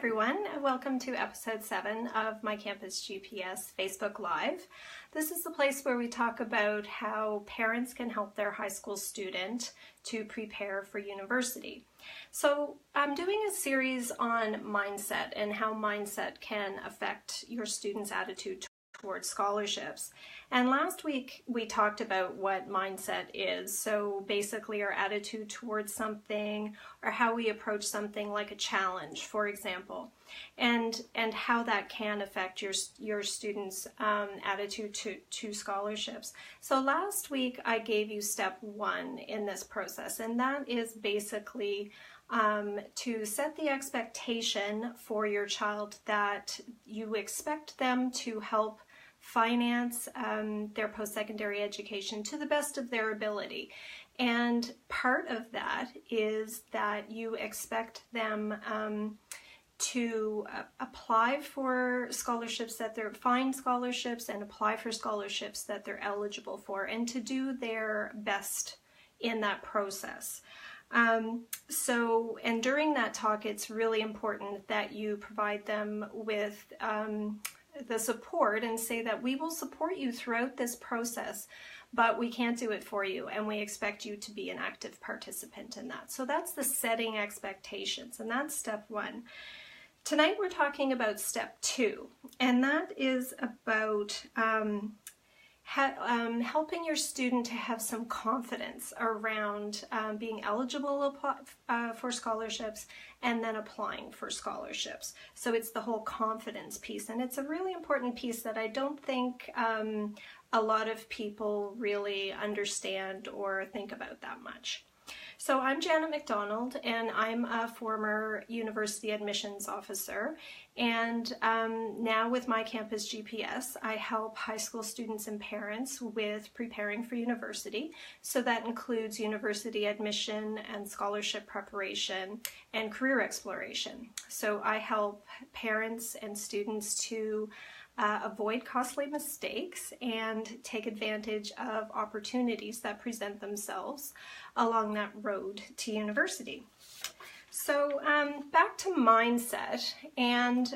everyone, and welcome to episode 7 of My Campus GPS Facebook Live. This is the place where we talk about how parents can help their high school student to prepare for university. So I'm doing a series on mindset and how mindset can affect your student's attitude towards scholarships. And last week we talked about what mindset is. So basically our attitude towards something, or how we approach something like a challenge, for example, and how that can affect your student's attitude to scholarships. So last week I gave you step 1 in this process, and that is basically to set the expectation for your child that you expect them to help finance their post-secondary education to the best of their ability. And part of that is that you expect them to apply for scholarships find scholarships and apply for scholarships that they're eligible for, and to do their best in that process. And during that talk, it's really important that you provide them with the support and say that we will support you throughout this process, but we can't do it for you, and we expect you to be an active participant in that. So that's the setting expectations, and that's step 1. Tonight we're talking about step 2, and that is about helping your student to have some confidence around being eligible for scholarships and then applying for scholarships. So it's the whole confidence piece, and it's a really important piece that I don't think a lot of people really understand or think about that much. So I'm Janet McDonald, and I'm a former university admissions officer, and now with My Campus GPS, I help high school students and parents with preparing for university. So that includes university admission and scholarship preparation and career exploration. So I help parents and students to avoid costly mistakes and take advantage of opportunities that present themselves along that road to university. So back to mindset, and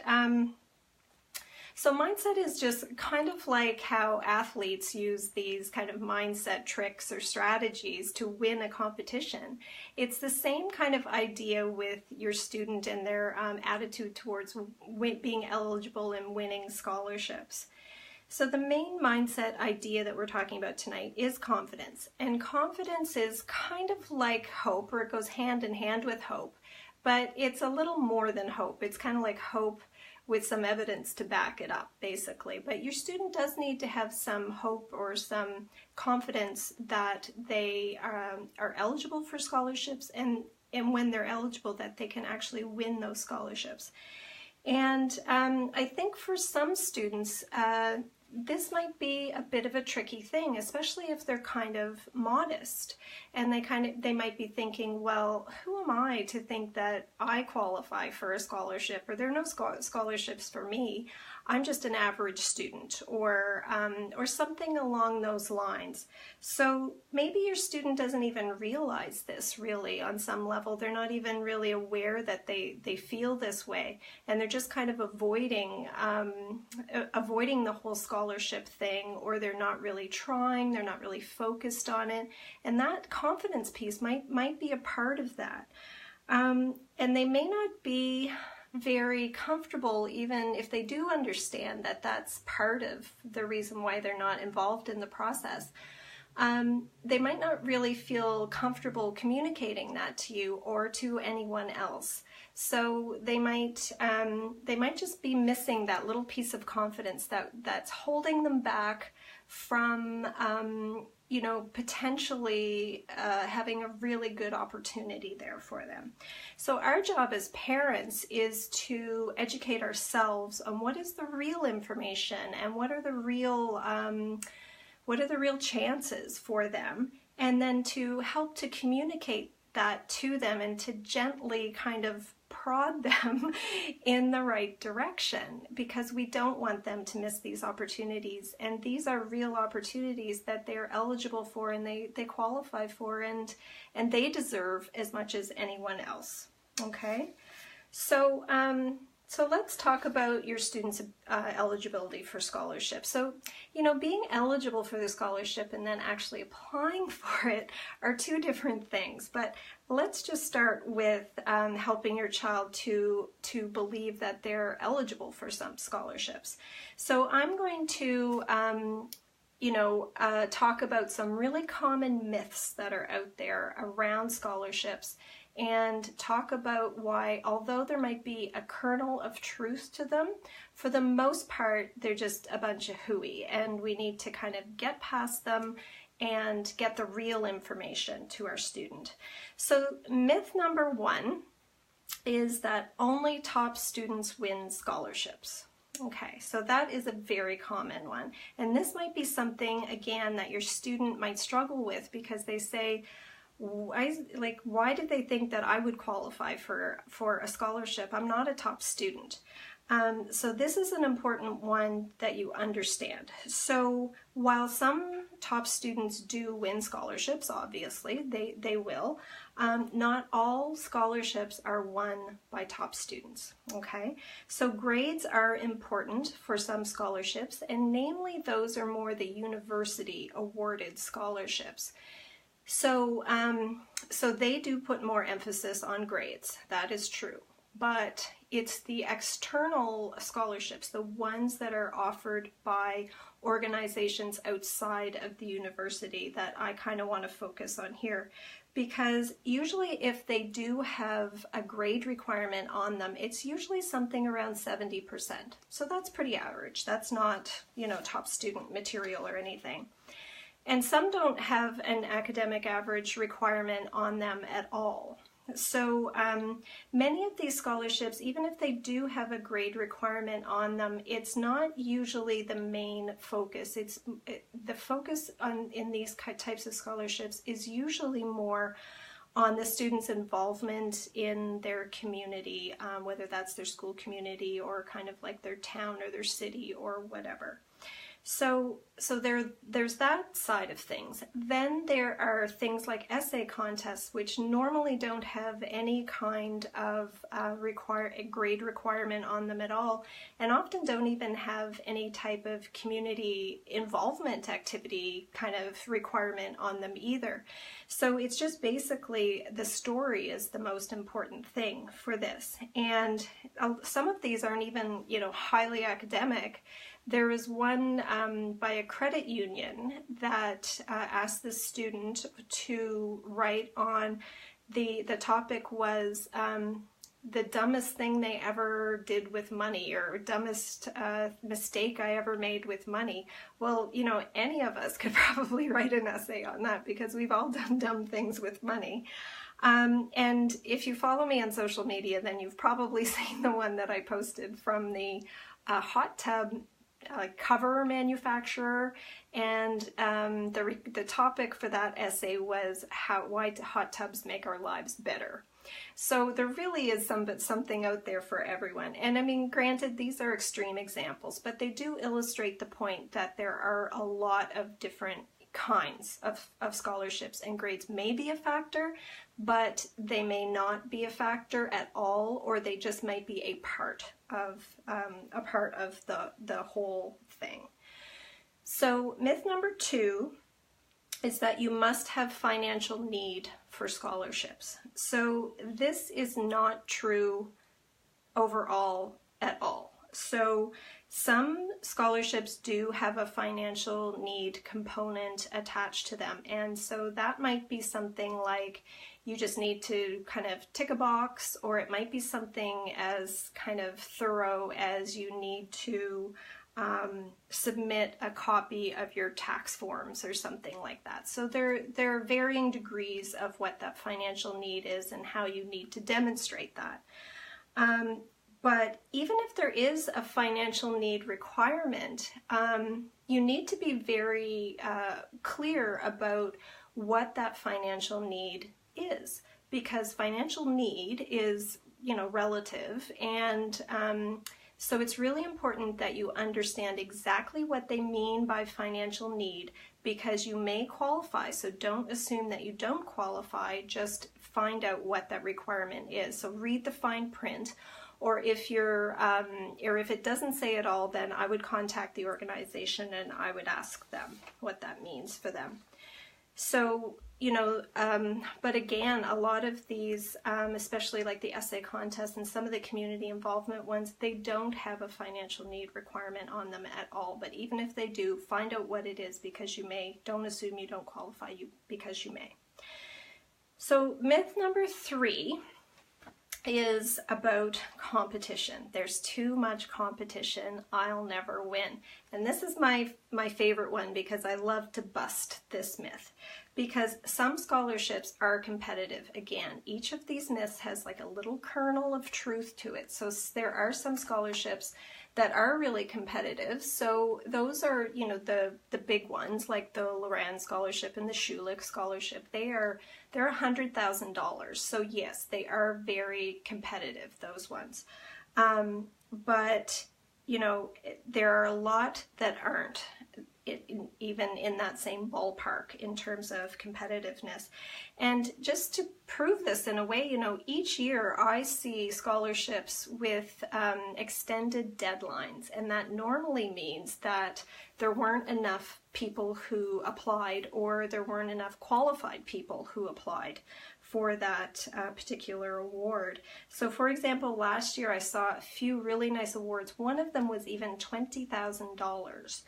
so mindset is just kind of like how athletes use these kind of mindset tricks or strategies to win a competition. It's the same kind of idea with your student and their attitude towards being eligible and winning scholarships. So the main mindset idea that we're talking about tonight is confidence. And confidence is kind of like hope, or it goes hand in hand with hope, but it's a little more than hope. It's kind of like hope with some evidence to back it up, basically. But your student does need to have some hope or some confidence that they are eligible for scholarships, and when they're eligible, that they can actually win those scholarships. And I think for some students, this might be a bit of a tricky thing, especially if they're kind of modest, and they might be thinking, well, who am I to think that I qualify for a scholarship, or there are no scholarships for me? I'm just an average student, or something along those lines. So maybe your student doesn't even realize this really on some level. They're not even really aware that they feel this way, and they're just kind of avoiding the whole scholarship thing, or they're not really trying, they're not really focused on it, and that confidence piece might be a part of that. And they may not be very comfortable, even if they do understand that that's part of the reason why they're not involved in the process. They might not really feel comfortable communicating that to you or to anyone else. So they might just be missing that little piece of confidence that's holding them back from potentially having a really good opportunity there for them. So our job as parents is to educate ourselves on what is the real information and what are the real chances for them, and then to help to communicate that to them and to gently kind of prod them in the right direction, because we don't want them to miss these opportunities, and these are real opportunities that they're eligible for and they qualify for, and they deserve as much as anyone else. Okay, so So let's talk about your students' eligibility for scholarship. So, being eligible for the scholarship and then actually applying for it are two different things. But let's just start with helping your child to believe that they're eligible for some scholarships. So I'm going to talk about some really common myths that are out there around scholarships, and talk about why, although there might be a kernel of truth to them, for the most part, they're just a bunch of hooey, and we need to kind of get past them and get the real information to our student. So myth number one is that only top students win scholarships. Okay, so that is a very common one. And this might be something, again, that your student might struggle with, because they say, why did they think that I would qualify for a scholarship? I'm not a top student. So this is an important one that you understand. So while some top students do win scholarships, obviously, they will, not all scholarships are won by top students, okay? So grades are important for some scholarships, and namely those are more the university awarded scholarships. So, so they do put more emphasis on grades, that is true. But it's the external scholarships, the ones that are offered by organizations outside of the university, that I kind of want to focus on here. Because usually if they do have a grade requirement on them, it's usually something around 70%. So that's pretty average. That's not, top student material or anything. And some don't have an academic average requirement on them at all. So many of these scholarships, even if they do have a grade requirement on them, it's not usually the main focus. The focus in these types of scholarships is usually more on the students' involvement in their community, whether that's their school community or kind of like their town or their city or whatever. So there's that side of things. Then there are things like essay contests, which normally don't have any kind of grade requirement on them at all, and often don't even have any type of community involvement activity kind of requirement on them either. So it's just basically the story is the most important thing for this. And some of these aren't even, highly academic. There was one by a credit union that asked the student to write on, the topic was the dumbest thing they ever did with money, or dumbest mistake I ever made with money. Well, any of us could probably write an essay on that, because we've all done dumb things with money. And if you follow me on social media, then you've probably seen the one that I posted from the hot tub cover manufacturer, and the topic for that essay was why hot tubs make our lives better. So there really is something out there for everyone. And I mean, granted, these are extreme examples, but they do illustrate the point that there are a lot of different kinds of scholarships, and grades may be a factor, but they may not be a factor at all, or they just might be a part of the whole thing. So myth number two is that you must have financial need for scholarships. So this is not true overall at all. So some scholarships do have a financial need component attached to them, and so that might be something like you just need to kind of tick a box, or it might be something as kind of thorough as you need to submit a copy of your tax forms or something like that. So there are varying degrees of what that financial need is and how you need to demonstrate that. But even if there is a financial need requirement, you need to be very clear about what that financial need is, because financial need is, relative, and so it's really important that you understand exactly what they mean by financial need, because you may qualify. So don't assume that you don't qualify, just find out what that requirement is. So read the fine print. or if it doesn't say it all, then I would contact the organization and I would ask them what that means for them. So, but again, a lot of these, especially like the essay contest and some of the community involvement ones, they don't have a financial need requirement on them at all. But even if they do, find out what it is, because you may. Don't assume you don't qualify, because you may. So myth number 3 is about competition. There's too much competition. I'll never win. And this is my favorite one, because I love to bust this myth. Because some scholarships are competitive. Again, each of these myths has like a little kernel of truth to it. So there are some scholarships that are really competitive. So those are, the big ones, like the Loran Scholarship and the Schulich Scholarship. They're $100,000. So yes, they are very competitive, those ones. But there are a lot that aren't, even in that same ballpark in terms of competitiveness. And just to prove this in a way, each year I see scholarships with extended deadlines, and that normally means that there weren't enough people who applied, or there weren't enough qualified people who applied for that particular award. So for example, last year I saw a few really nice awards. One of them was even $20,000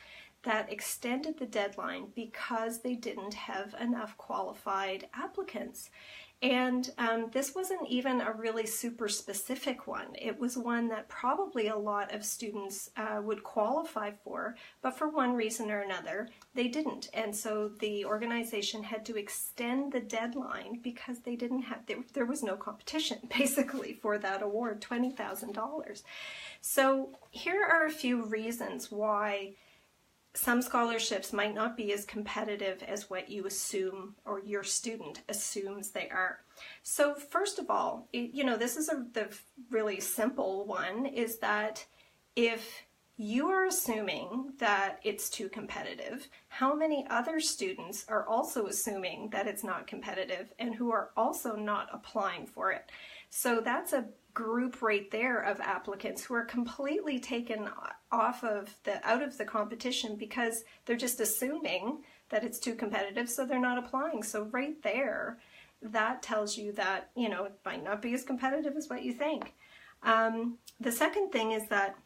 that extended the deadline because they didn't have enough qualified applicants. And this wasn't even a really super specific one. It was one that probably a lot of students would qualify for, but for one reason or another, they didn't. And so the organization had to extend the deadline because they didn't have, there was no competition basically for that award, $20,000. So here are a few reasons why some scholarships might not be as competitive as what you assume, or your student assumes they are. So first of all, this is the really simple one, is that if you are assuming that it's too competitive, how many other students are also assuming that it's not competitive and who are also not applying for it? So that's a group right there of applicants who are completely taken out of the competition because they're just assuming that it's too competitive, so they're not applying. So right there, that tells you that, it might not be as competitive as what you think. The second thing is that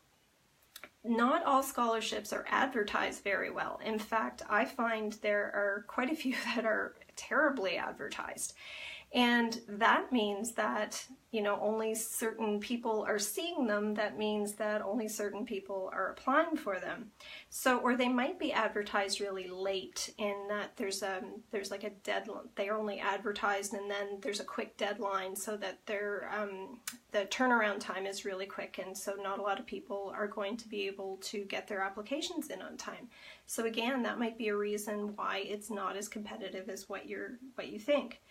not all scholarships are advertised very well. In fact, I find there are quite a few that are terribly advertised. And that means that, only certain people are seeing them. That means that only certain people are applying for them. So, or they might be advertised really late in that there's like a deadline. They're only advertised and then there's a quick deadline so that the turnaround time is really quick. And so not a lot of people are going to be able to get their applications in on time. So again, that might be a reason why it's not as competitive as what you think.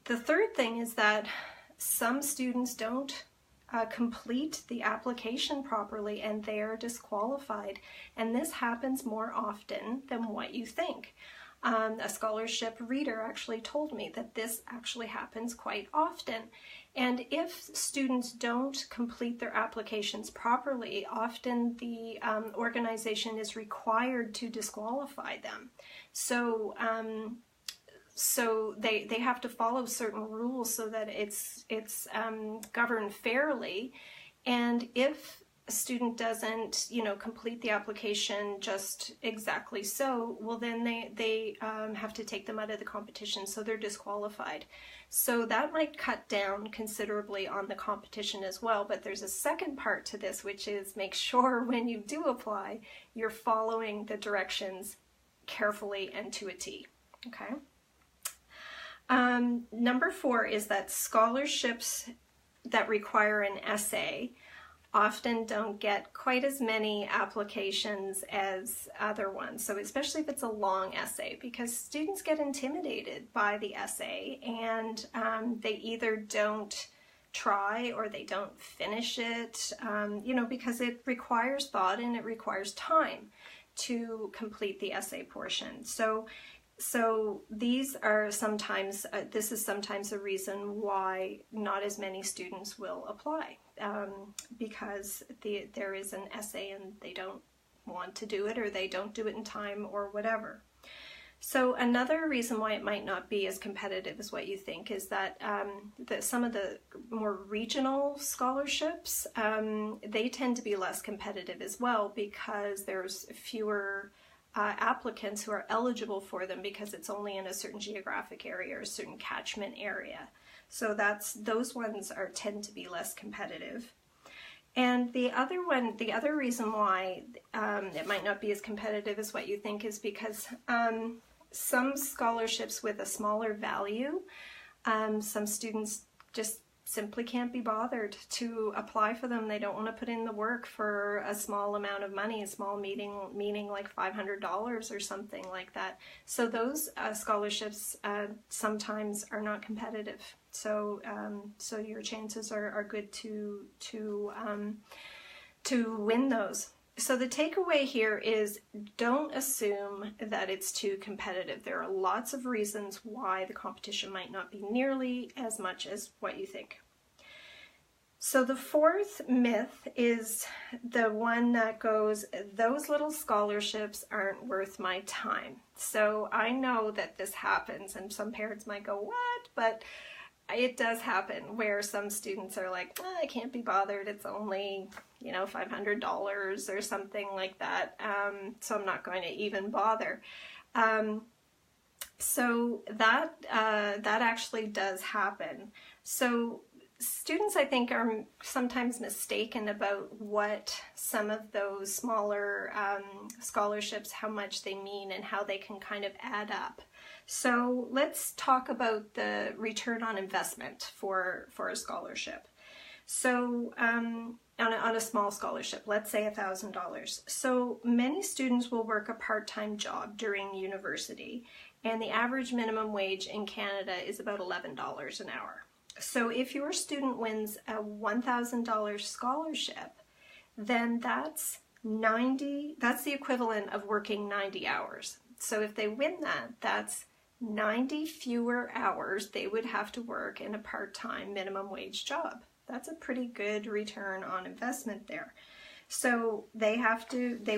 The third thing is that some students don't complete the application properly and they are disqualified. And this happens more often than what you think. A scholarship reader actually told me that this actually happens quite often. And if students don't complete their applications properly, often the organization is required to disqualify them. So they have to follow certain rules so that it's governed fairly. And if a student doesn't, complete the application just exactly so, well then they have to take them out of the competition, so they're disqualified. So that might cut down considerably on the competition as well. But there's a second part to this, which is make sure when you do apply, you're following the directions carefully and to a T. Okay. Number 4 is that scholarships that require an essay often don't get quite as many applications as other ones. So especially if it's a long essay, because students get intimidated by the essay and they either don't try or they don't finish it, because it requires thought and it requires time to complete the essay portion. So So these are sometimes, this is sometimes a reason why not as many students will apply, because there is an essay and they don't want to do it, or they don't do it in time, or whatever. So another reason why it might not be as competitive as what you think is that, some of the more regional scholarships, they tend to be less competitive as well, because there's fewer applicants who are eligible for them, because it's only in a certain geographic area or a certain catchment area. So those ones tend to be less competitive. And the other reason why it might not be as competitive as what you think is because some scholarships with a smaller value, some students just simply can't be bothered to apply for them. They don't want to put in the work for a small amount of money, a small meaning like $500 or something like that. So those scholarships sometimes are not competitive. So so your chances are good to win those. So the takeaway here is, don't assume that it's too competitive. There are lots of reasons why the competition might not be nearly as much as what you think. So the fourth myth is the one that goes, those little scholarships aren't worth my time. So I know that this happens, and some parents might go, what? But it does happen where some students are like, oh, I can't be bothered. It's only, $500 or something like that. So I'm not going to even bother. So that actually does happen. So students, I think, are sometimes mistaken about what some of those smaller scholarships, how much they mean and how they can kind of add up. So let's talk about the return on investment for a scholarship. So on a small scholarship, let's say $1,000. So many students will work a part-time job during university, and the average minimum wage in Canada is about $11 an hour. So if your student wins a $1,000 scholarship, then that's the equivalent of working 90 hours. So if they win that, that's 90 fewer hours they would have to work in a part-time minimum wage job. That's a pretty good return on investment there. So they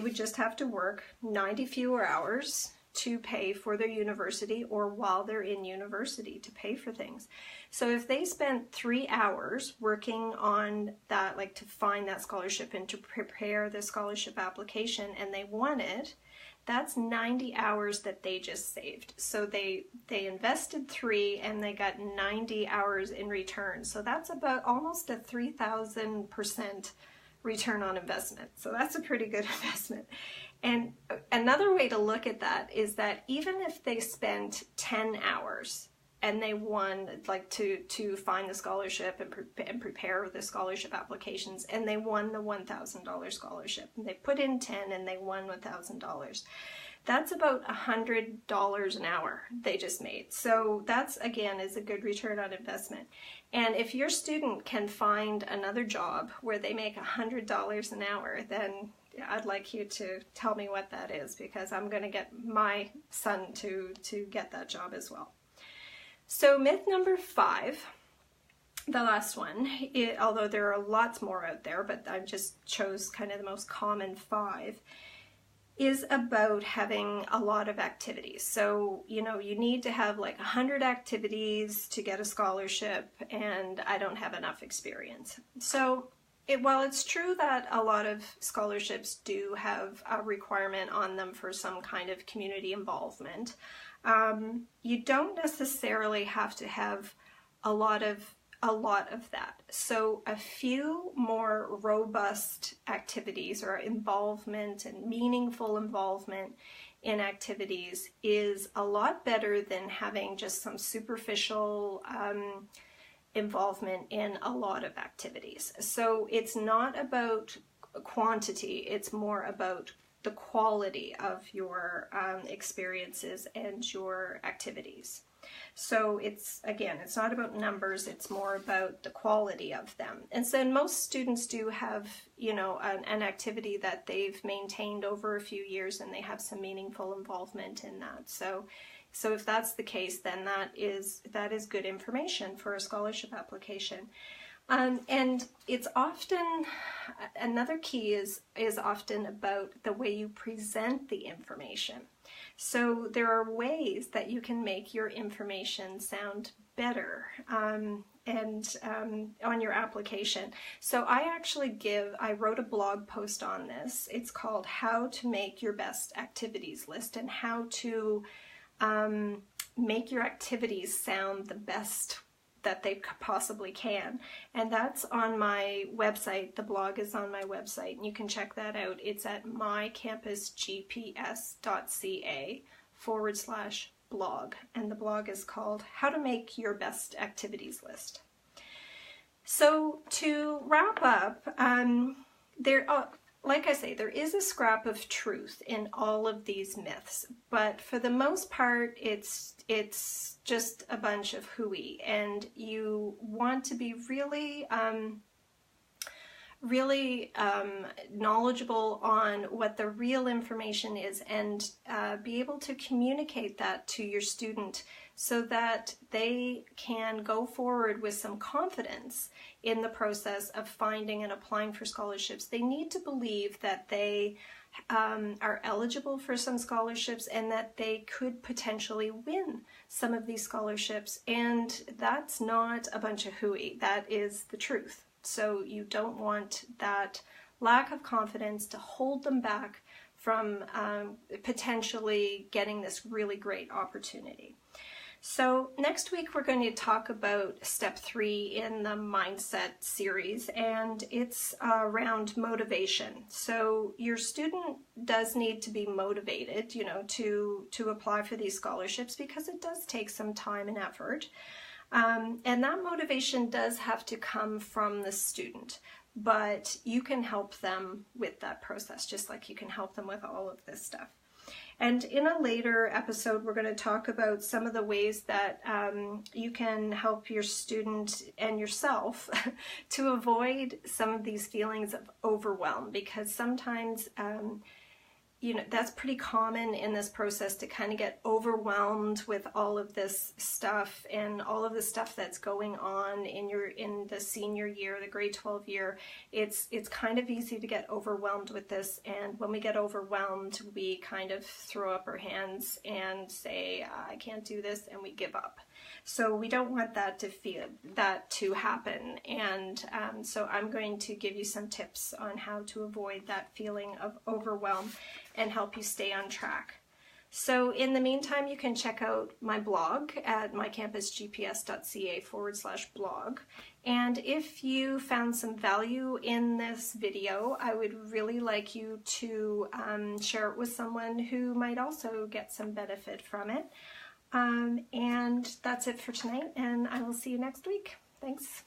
would just have to work 90 fewer hours to pay for their university, or while they're in university to pay for things. So if they spent 3 hours working on that, like to find that scholarship and to prepare the scholarship application, and they won it, that's 90 hours that they just saved. So they invested 3 and they got 90 hours in return. So that's about almost a 3,000% return on investment. So that's a pretty good investment. And another way to look at that is that even if they spent 10 hours and they won, like to find the scholarship and prepare the scholarship applications, and they won the $1,000 scholarship, and they put in 10 and they won $1,000. That's about $100 an hour they just made. So that's, again, is a good return on investment. And if your student can find another job where they make $100 an hour, then I'd like you to tell me what that is, because I'm going to get my son to get that job as well. So myth number 5, the last one, although there are lots more out there, but I just chose kind of the most common 5, is about having a lot of activities. So, you need to have like 100 activities to get a scholarship, and I don't have enough experience. So while it's true that a lot of scholarships do have a requirement on them for some kind of community involvement, you don't necessarily have to have a lot of that. So a few more robust activities or involvement and meaningful involvement in activities is a lot better than having just some superficial involvement in a lot of activities. So it's not about quantity, it's more about the quality of your experiences and your activities. So it's not about numbers, it's more about the quality of them. And so most students do have, an activity that they've maintained over a few years, and they have some meaningful involvement in that. So So if that's the case, then that is good information for a scholarship application. And it's often, another key is often about the way you present the information. So there are ways that you can make your information sound better on your application. So I wrote a blog post on this. It's called How to Make Your Best Activities List, and how to make your activities sound the best that they possibly can. And that's on my website. The blog is on my website, and you can check that out. It's at mycampusgps.ca/blog, and the blog is called How to Make Your Best Activities List. So to wrap up, like I say, there is a scrap of truth in all of these myths, but for the most part, it's just a bunch of hooey, and you want to be really knowledgeable on what the real information is, and be able to communicate that to your student so that they can go forward with some confidence in the process of finding and applying for scholarships. They need to believe that they are eligible for some scholarships, and that they could potentially win some of these scholarships. And that's not a bunch of hooey. That is the truth. So you don't want that lack of confidence to hold them back from potentially getting this really great opportunity. So next week we're going to talk about step 3 in the mindset series, and it's around motivation. So your student does need to be motivated, to apply for these scholarships, because it does take some time and effort. And that motivation does have to come from the student, but you can help them with that process, just like you can help them with all of this stuff. And in a later episode, we're going to talk about some of the ways that you can help your student and yourself to avoid some of these feelings of overwhelm, because sometimes that's pretty common in this process, to kind of get overwhelmed with all of this stuff and all of the stuff that's going on in the senior year, the grade 12 year. It's kind of easy to get overwhelmed with this, and when we get overwhelmed, we kind of throw up our hands and say, I can't do this, and we give up. So we don't want that to happen, and so I'm going to give you some tips on how to avoid that feeling of overwhelm and help you stay on track. So in the meantime, you can check out my blog at mycampusgps.ca/blog. And if you found some value in this video, I would really like you to share it with someone who might also get some benefit from it. And that's it for tonight, and I will see you next week. Thanks.